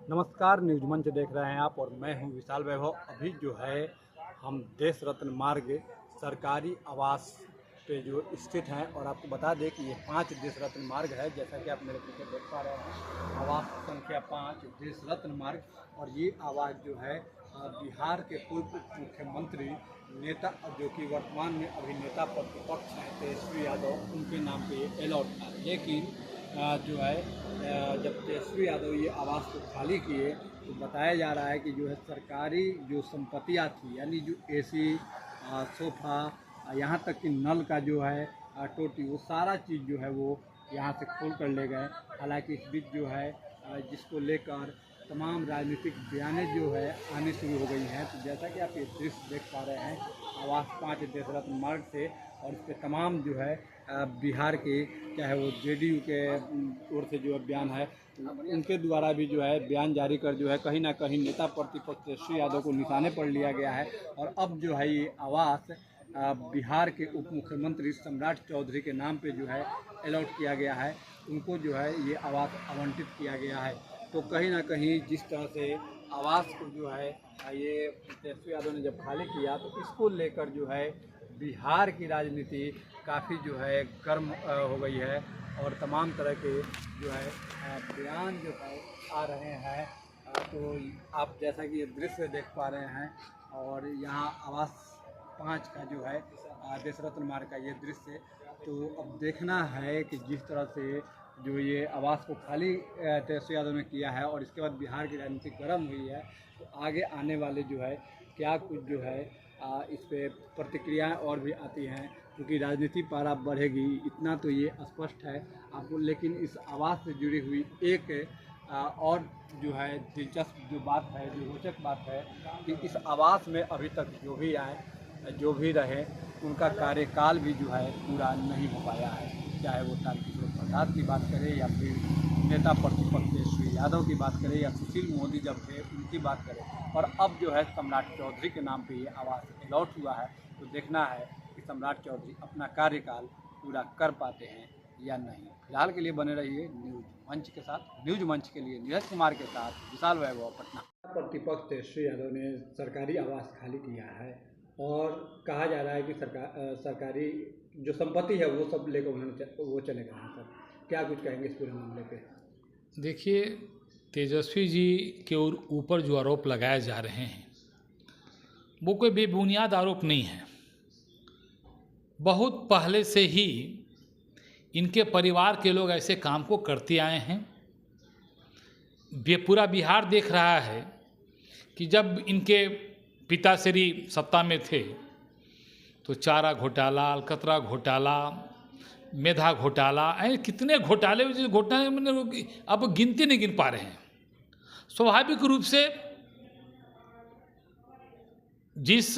नमस्कार, न्यूज मंच देख रहे हैं आप और मैं हूं विशाल वैभव। अभी जो है हम देश रत्न मार्ग सरकारी आवास पे जो स्थित हैं और आपको बता दें कि ये 5 देश रत्न मार्ग है। जैसा कि आप मेरे पीछे देख पा रहे हैं, आवास संख्या 5 देश रत्न मार्ग। और ये आवास जो है बिहार के पूर्व मुख्यमंत्री नेता जो कि वर्तमान में अभी नेता प्रतिपक्ष हैं तेजस्वी यादव, उनके नाम पे अलॉट था। लेकिन जो है जब तेजस्वी यादव ये आवास को खाली किए तो बताया जा रहा है कि जो है सरकारी जो संपत्तियाँ थी, यानी जो एसी, सोफ़ा, यहाँ तक कि नल का जो है टोटी, वो सारा चीज़ जो है वो यहाँ से खोल कर ले गए। हालांकि इस बीच जो है जिसको लेकर तमाम राजनीतिक बयानें जो है आनी शुरू हो गई हैं। तो जैसा कि आप ये दृश्य देख पा रहे हैं आवास 5 देश रत्न मार्ग से, और इस पर तमाम जो है बिहार के चाहे वो जेडीयू के ओर से जो है बयान है, उनके द्वारा भी जो है बयान जारी कर जो है कहीं ना कहीं नेता प्रतिपक्ष तेजस्वी यादव को निशाने पर लिया गया है। और अब जो है ये आवास बिहार के उप मुख्यमंत्री सम्राट चौधरी के नाम पे जो है अलॉट किया गया है, उनको जो है ये आवास आवंटित किया गया है। तो कहीं ना कहीं जिस तरह से आवास को जो है ये तेजस्वी यादव ने जब खाली किया तो इसको लेकर जो है बिहार की राजनीति काफ़ी जो है गर्म हो गई है और तमाम तरह के जो है बयान जो है आ रहे हैं। तो आप जैसा कि ये दृश्य देख पा रहे हैं और यहाँ आवास 5 का जो है देश रत्न मार्ग का ये दृश्य, तो अब देखना है कि जिस तरह से जो ये आवास को खाली तेजस्वी यादव ने किया है और इसके बाद बिहार की राजनीति गर्म हुई है, तो आगे आने वाले जो है क्या कुछ जो है इस पे प्रतिक्रियाएं और भी आती हैं, क्योंकि राजनीति पारा बढ़ेगी इतना तो ये स्पष्ट है आपको। लेकिन इस आवास से जुड़ी हुई एक और जो है दिलचस्प जो बात है, जो रोचक बात है कि इस आवास में अभी तक जो भी आए, जो भी रहे, उनका कार्यकाल भी जो है पूरा नहीं हो पाया है। चाहे वो तारकिशोर प्रसाद की बात करें या फिर नेता प्रतिपक्ष तेजस्वी यादव की बात करें या सुशील मोदी जब थे उनकी बात करें, और अब जो है सम्राट चौधरी के नाम पे ये आवास अलॉट हुआ है। तो देखना है कि सम्राट चौधरी अपना कार्यकाल पूरा कर पाते हैं या नहीं। फिलहाल के लिए बने रहिए न्यूज मंच के साथ। न्यूज मंच के लिए नीरज कुमार के साथ विशाल वैभव, पटना। प्रतिपक्ष तेजस्वी यादव ने सरकारी आवास खाली किया है और कहा जा रहा है कि सरकारी जो संपत्ति है वो सब लेकर वो चले गए हैं। सर, क्या कुछ कहेंगे इस पूरे मामले पे? देखिए, तेजस्वी जी के ऊपर जो आरोप लगाए जा रहे हैं वो कोई बेबुनियाद आरोप नहीं है। बहुत पहले से ही इनके परिवार के लोग ऐसे काम को करते आए हैं। पूरा बिहार देख रहा है कि जब इनके पिताश्री सत्ता में थे तो चारा घोटाला, अलकतरा घोटाला, मेधा घोटाला, ऐसे कितने घोटाले मैंने अब गिनती नहीं गिन पा रहे हैं। स्वाभाविक रूप से जिस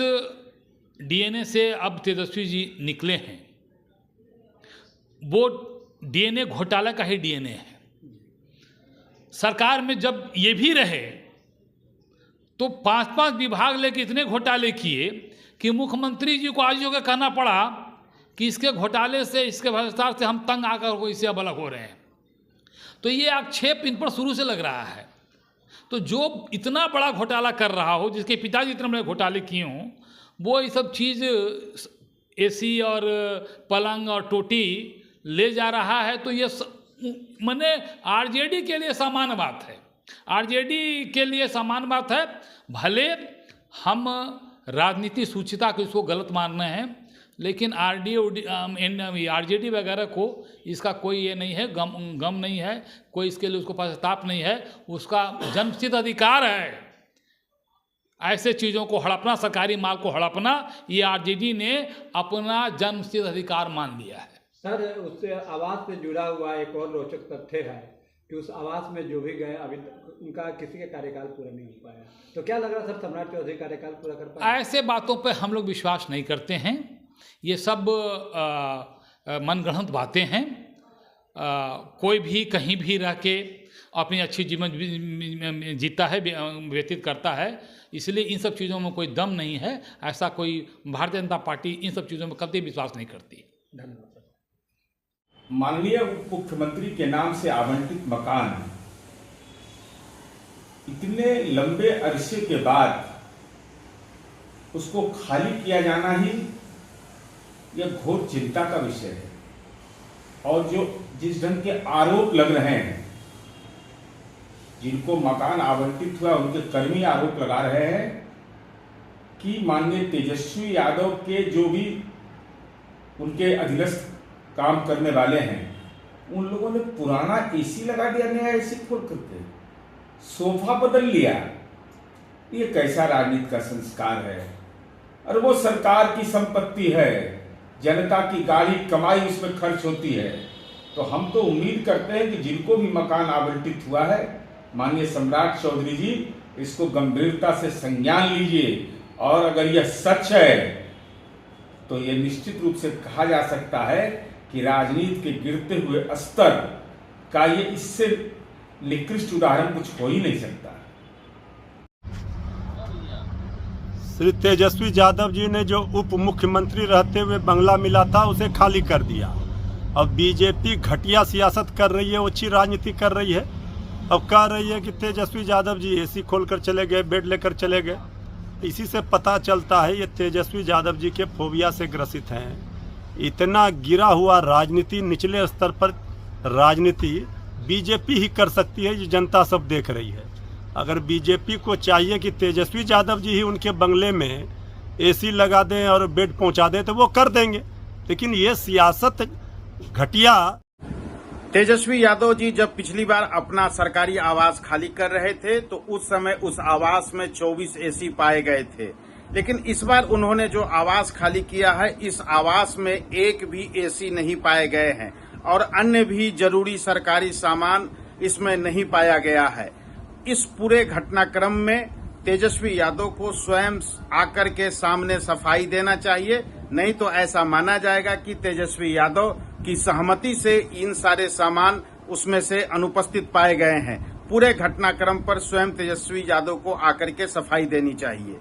डीएनए से अब तेजस्वी जी निकले हैं वो डीएनए घोटाला का ही डीएनए है। सरकार में जब ये भी रहे तो 5-5 विभाग लेके इतने घोटाले किए कि मुख्यमंत्री जी को आज होकर कहना पड़ा कि इसके घोटाले से, इसके भ्रष्टाचार से हम तंग आकर को इससे अब अलग हो रहे हैं। तो ये आक्षेप इन पर शुरू से लग रहा है। तो जो इतना बड़ा घोटाला कर रहा हो, जिसके पिताजी इतने बड़े घोटाले किए हों, वो ये सब चीज़ एसी और पलंग और टोटी ले जा रहा है, तो ये माने आरजेडी के लिए सामान्य बात है। आरजेडी के लिए सामान्य बात है। भले हम राजनीति सूचिता को इसको गलत मान रहे हैं, लेकिन आरजेडी वगैरह को इसका कोई ये नहीं है, गम नहीं है, कोई इसके लिए उसको पश्चाताप नहीं है। उसका जन्मसिद्ध अधिकार है ऐसे चीज़ों को हड़पना, सरकारी माल को हड़पना। ये आरजेडी ने अपना जन्मसिद्ध अधिकार मान लिया है। सर, उससे आवास से जुड़ा हुआ एक और रोचक तथ्य है कि उस आवास में जो भी गए अभी तक उनका किसी का कार्यकाल पूरा नहीं हो पाया। तो क्या लग रहा है सर, सम्राट चौधरी कार्यकाल पूरा कर पाए? ऐसे बातों पर हम लोग विश्वास नहीं करते हैं। ये सब मनगढ़ंत बातें हैं। कोई भी कहीं भी रह के अपनी अच्छी जीवन जीता है, व्यतीत करता है, इसलिए इन सब चीज़ों में कोई दम नहीं है। ऐसा कोई भारतीय जनता पार्टी इन सब चीज़ों में कभी विश्वास नहीं करती। धन्यवाद सर। माननीय मुख्यमंत्री के नाम से आवंटित मकान इतने लंबे अरसे के बाद उसको खाली किया जाना ही यह घोर चिंता का विषय है। और जो जिस ढंग के आरोप लग रहे हैं, जिनको मकान आवंटित हुआ उनके कर्मी आरोप लगा रहे हैं कि माननीय तेजस्वी यादव के जो भी उनके अधीनस्थ काम करने वाले हैं, उन लोगों ने पुराना एसी लगा दिया, नया एसी खोल करके सोफा बदल लिया। ये कैसा राजनीति का संस्कार है? और वो सरकार की संपत्ति है, जनता की गाड़ी कमाई उसमें खर्च होती है। तो हम तो उम्मीद करते हैं कि जिनको भी मकान आवंटित हुआ है, माननीय सम्राट चौधरी जी, इसको गंभीरता से संज्ञान लीजिए। और अगर यह सच है तो यह निश्चित रूप से कहा जा सकता है कि राजनीति के गिरते हुए स्तर का ये इससे निकृष्ट उदाहरण कुछ हो ही नहीं सकता। श्री तेजस्वी यादव जी ने जो उप मुख्यमंत्री रहते हुए बंगला मिला था उसे खाली कर दिया। अब बीजेपी घटिया सियासत कर रही है, ओछी राजनीति कर रही है। अब कह रही है कि तेजस्वी यादव जी एसी खोलकर चले गए, बेड लेकर चले गए। इसी से पता चलता है ये तेजस्वी यादव जी के फोबिया से ग्रसित हैं। इतना गिरा हुआ राजनीति, निचले स्तर पर राजनीति बीजेपी ही कर सकती है, ये जनता सब देख रही है। अगर बीजेपी को चाहिए कि तेजस्वी यादव जी ही उनके बंगले में एसी लगा दें और बेड पहुंचा दें तो वो कर देंगे, लेकिन ये सियासत घटिया। तेजस्वी यादव जी जब पिछली बार अपना सरकारी आवास खाली कर रहे थे तो उस समय उस आवास में 24 एसी पाए गए थे, लेकिन इस बार उन्होंने जो आवास खाली किया है, इस आवास में एक भी एसी नहीं पाए गए हैं और अन्य भी जरूरी सरकारी सामान इसमें नहीं पाया गया है। इस पूरे घटनाक्रम में तेजस्वी यादव को स्वयं आकर के सामने सफाई देना चाहिए, नहीं तो ऐसा माना जाएगा कि तेजस्वी यादव की सहमति से इन सारे सामान उसमें से अनुपस्थित पाए गए हैं। पूरे घटनाक्रम पर स्वयं तेजस्वी यादव को आकर के सफाई देनी चाहिए।